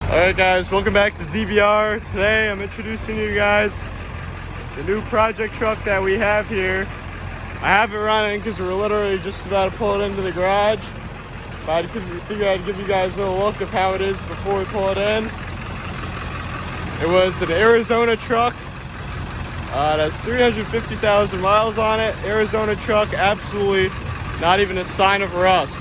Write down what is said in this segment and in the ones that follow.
Alright guys, welcome back to DBR. Today I'm introducing you guys the new project truck that we have here. I have it running because we're literally just about to pull it into the garage. But I figured I'd give you guys a little look of how it is before we pull it in. It was an Arizona truck. It has 350,000 miles on it. Arizona truck, absolutely not even a sign of rust.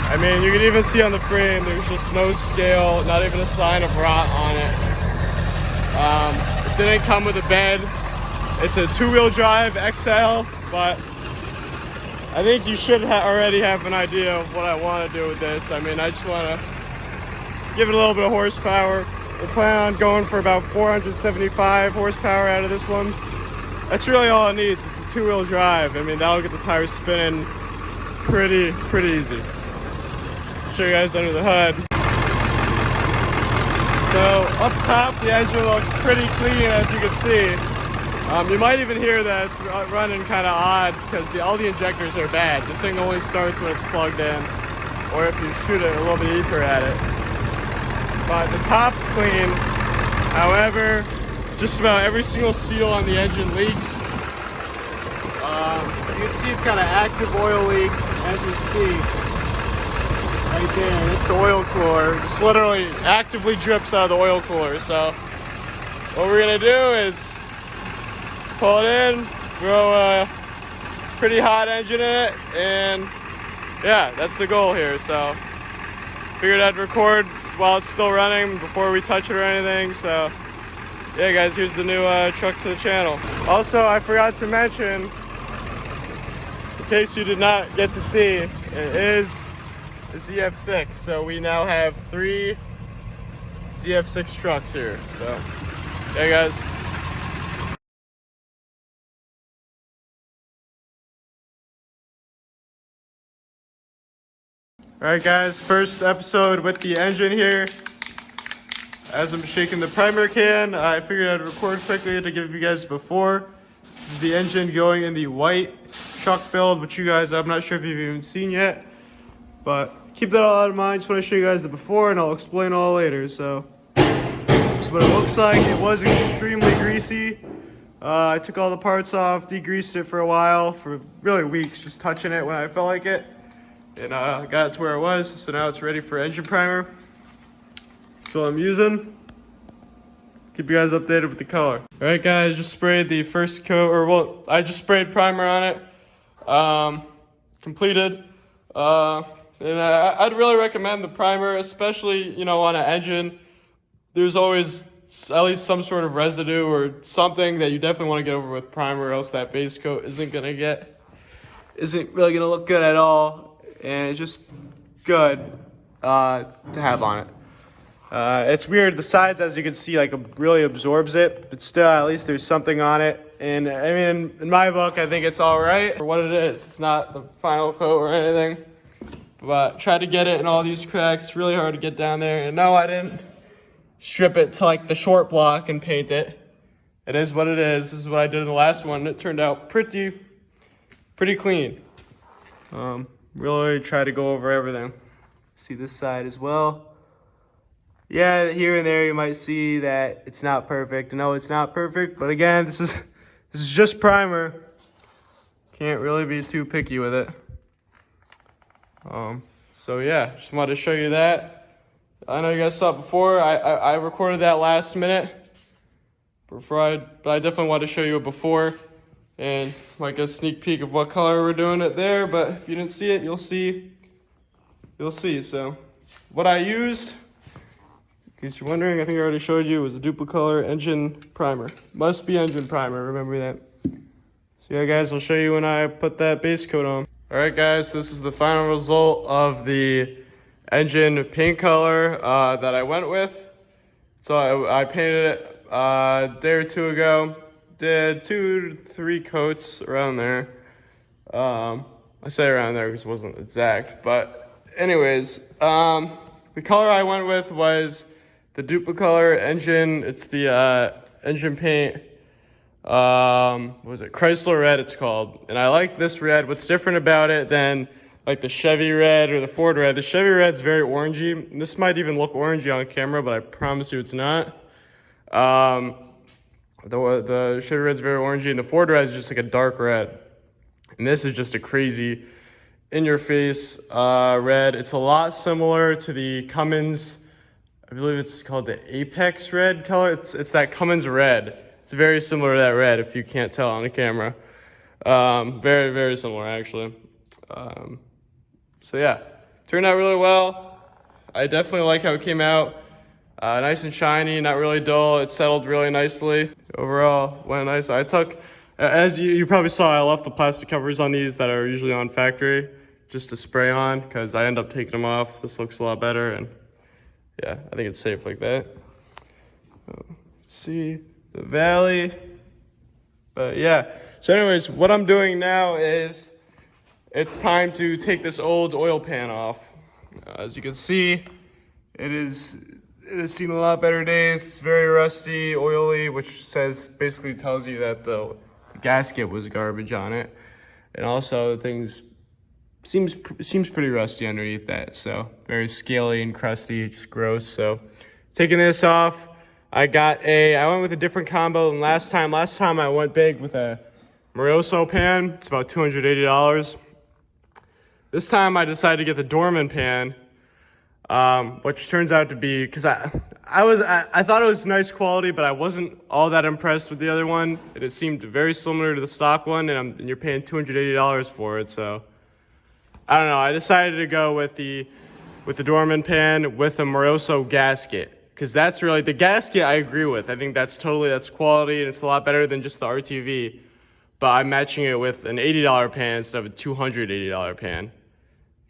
I mean, you can even see on the frame, there's just no scale, not even a sign of rot on it. It didn't come with a bed. It's a two-wheel drive XL, but I think you should already have an idea of what I want to do with this. I mean, I just want to give it a little bit of horsepower. We're planning on going for about 475 horsepower out of this one. That's really all it needs. It's a two-wheel drive. I mean, that'll get the tires spinning pretty easy. Show you guys under the hood. So up top, the engine looks pretty clean, as you can see. You might even hear that it's running kind of odd because all the injectors are bad. The thing only starts when it's plugged in, or if you shoot it a little bit deeper at it. But the top's clean. However, just about every single seal on the engine leaks. You can see it's got an active oil leak as we speak. Right there, it's the oil cooler. Just literally actively drips out of the oil cooler. So what we're gonna do is pull it in, throw a pretty hot engine in it, and yeah, that's the goal here. So figured I'd record while it's still running before we touch it or anything. So yeah guys, here's the new truck to the channel. Also, I forgot to mention, in case you did not get to see, it is the ZF6. So we now have 3 ZF6 trucks here. So yeah guys. Alright guys, first episode with the engine here. As I'm shaking the primer can, I figured I'd record quickly to give you guys before. This is the engine going in the white truck build, which you guys, I'm not sure if you've even seen yet. But keep that all in mind. Just want to show you guys the before and I'll explain all later. So this is what it looks like. It was extremely greasy. I took all the parts off, degreased it for a while, for really weeks, just touching it when I felt like it. And I got it to where it was, so now it's ready for engine primer. That's what I'm using. Keep you guys updated with the color. Alright guys, just sprayed the first coat, or well, I just sprayed primer on it. Completed. And I'd really recommend the primer, especially, you know, on an engine. There's always at least some sort of residue or something that you definitely want to get over with primer, or else that base coat isn't really gonna look good at all. And it's just good to have on it. It's weird, the sides, as you can see, like really absorbs it, but still at least there's something on it. And I mean, in my book, I think it's all right for what it is. It's not the final coat or anything, but tried to get it in all these cracks. It's really hard to get down there. And no, I didn't strip it to like the short block and paint it. It is what it is. This is what I did in the last one. It turned out pretty clean. Really try to go over everything. See this side as well. Yeah, here and there you might see that it's not perfect. No, it's not perfect, but again, this is just primer. Can't really be too picky with it. So yeah, just wanted to show you that. I know you guys saw it before. I recorded that last minute but I definitely wanted to show you it before and like a sneak peek of what color we're doing it there. But if you didn't see it, you'll see. So what I used, in case you're wondering, I think I already showed you, was a Duplicolor engine primer. Must be engine primer, remember that. So yeah guys, I'll show you when I put that base coat on. Alright guys, this is the final result of the engine paint color that I went with. So I painted it a day or two ago. Did 2 to 3 coats around there. I say around there because it wasn't exact, but anyways, the color I went with was the Duplicolor engine. It's the engine paint what was it? Chrysler red it's called. And I like this red. What's different about it than like the Chevy red or the Ford red? The Chevy red's very orangey. And this might even look orangey on camera, but I promise you it's not. The Chevy red's very orangey, and the Ford red is just like a dark red. And this is just a crazy in-your-face red. It's a lot similar to the Cummins, I believe it's called the Apex red color. It's that Cummins red. It's very similar to that red if you can't tell on the camera. Very, very similar actually. So yeah, turned out really well. I definitely like how it came out. Nice and shiny, not really dull. It settled really nicely. Overall, went nice. I took, as you probably saw, I left the plastic covers on these that are usually on factory just to spray on because I end up taking them off. This looks a lot better, and yeah, I think it's safe like that. See the valley, but yeah. So anyways, what I'm doing now is it's time to take this old oil pan off. As you can see, it has seen a lot better days. It's very rusty, oily, which basically tells you that the gasket was garbage on it, and also the things seems pretty rusty underneath that. So very scaly and crusty, just gross. So taking this off, I went with a different combo than last time. Last time I went big with a Moroso pan. It's about $280. This time I decided to get the Dorman pan, which turns out to be, because I thought it was nice quality, but I wasn't all that impressed with the other one. It seemed very similar to the stock one, and you're paying $280 for it. So I don't know. I decided to go with the Dorman pan with a Moroso gasket, because that's really the gasket I agree with. I think that's quality, and it's a lot better than just the RTV. But I'm matching it with an $80 pan instead of a $280 pan.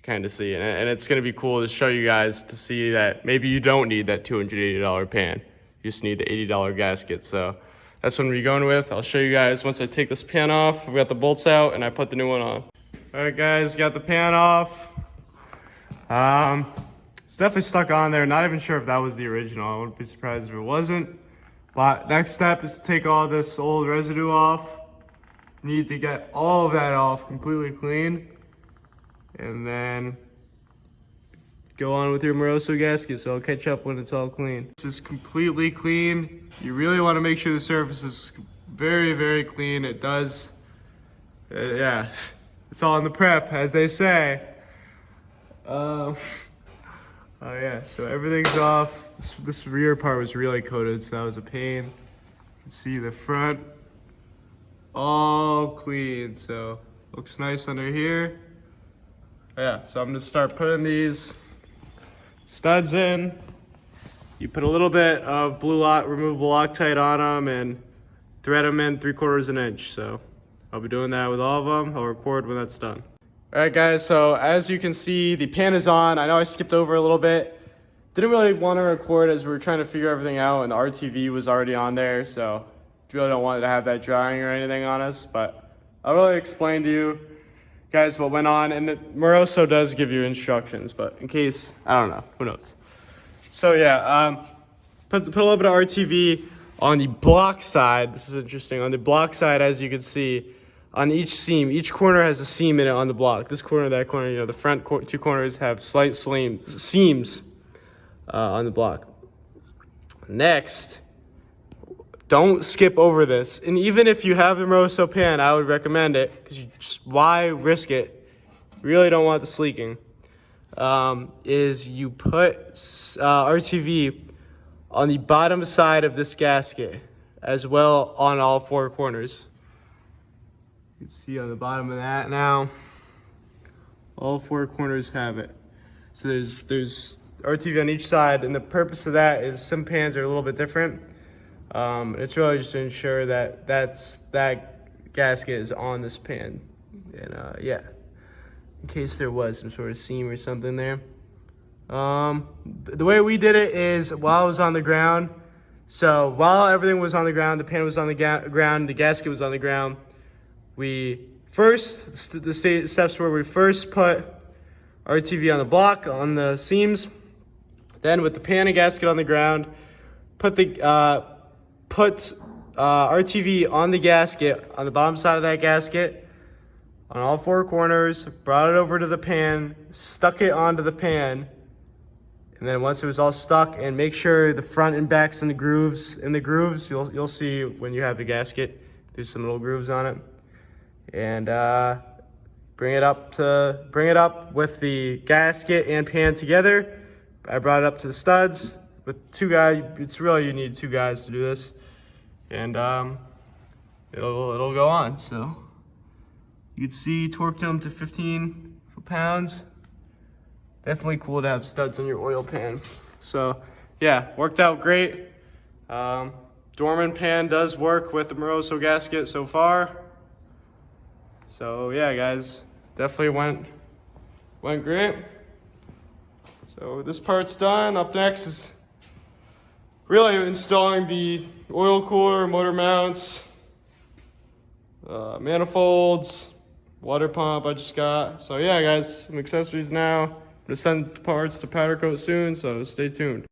Kind of see, and it's going to be cool to show you guys to see that maybe you don't need that $280 pan. You just need the $80 gasket. So that's what we're going with. I'll show you guys once I take this pan off. I've got the bolts out and I put the new one on. All right, guys, got the pan off. It's definitely stuck on there. Not even sure if that was the original. I wouldn't be surprised if it wasn't. But next step is to take all this old residue off. Need to get all of that off completely clean. And then go on with your Moroso gasket, so I'll catch up when it's all clean. This is completely clean. You really want to make sure the surface is very, very clean. It does, yeah, it's all in the prep, as they say. Oh yeah, so everything's off. This rear part was really coated, so that was a pain. You can see the front, all clean, so looks nice under here. Yeah, so I'm gonna start putting these studs in. You put a little bit of removable Loctite on them and thread them in 3/4 of an inch. So I'll be doing that with all of them. I'll record when that's done. All right, guys, so as you can see, the pan is on. I know I skipped over a little bit. Didn't really want to record as we were trying to figure everything out, and the RTV was already on there, so really don't want to have that drying or anything on us, but I'll really explain to you guys what went on, and the Moroso does give you instructions, but in case, I don't know, who knows. So yeah, put a little bit of RTV on the block side. This is interesting. On the block side, as you can see, on each seam, each corner has a seam in it on the block. This corner, that corner, you know, the front two corners have slight seams on the block. Next, don't skip over this. And even if you have the Moroso pan, I would recommend it, because why risk it? You really don't want this leaking. Is you put RTV on the bottom side of this gasket, as well on all 4 corners. You can see on the bottom of that now, all 4 corners have it. So there's RTV on each side, and the purpose of that is some pans are a little bit different. It's really just to ensure that that gasket is on this pan, and yeah, in case there was some sort of seam or something there. The way we did it is while it was on the ground. So while everything was on the ground, the pan was on the ground, the gasket was on the ground. The steps were we first put RTV on the block on the seams, then with the pan and gasket on the ground, put RTV on the gasket, on the bottom side of that gasket, on all four corners, brought it over to the pan, stuck it onto the pan, and then once it was all stuck, and make sure the front and back's in the grooves. You'll see when you have the gasket, there's some little grooves on it. And bring it up with the gasket and pan together. I brought it up to the studs with two guys. It's really, you need two guys to do this, and it'll go on. So you can see torqued them to 15 pounds. Definitely cool to have studs on your oil pan. So yeah, worked out great. Dorman pan does work with the Moroso gasket so far. So yeah, guys, definitely went great. So this part's done. Up next is really installing the oil cooler, motor mounts, manifolds, water pump I just got. So yeah, guys, some accessories now. I'm gonna send parts to powder coat soon, so stay tuned.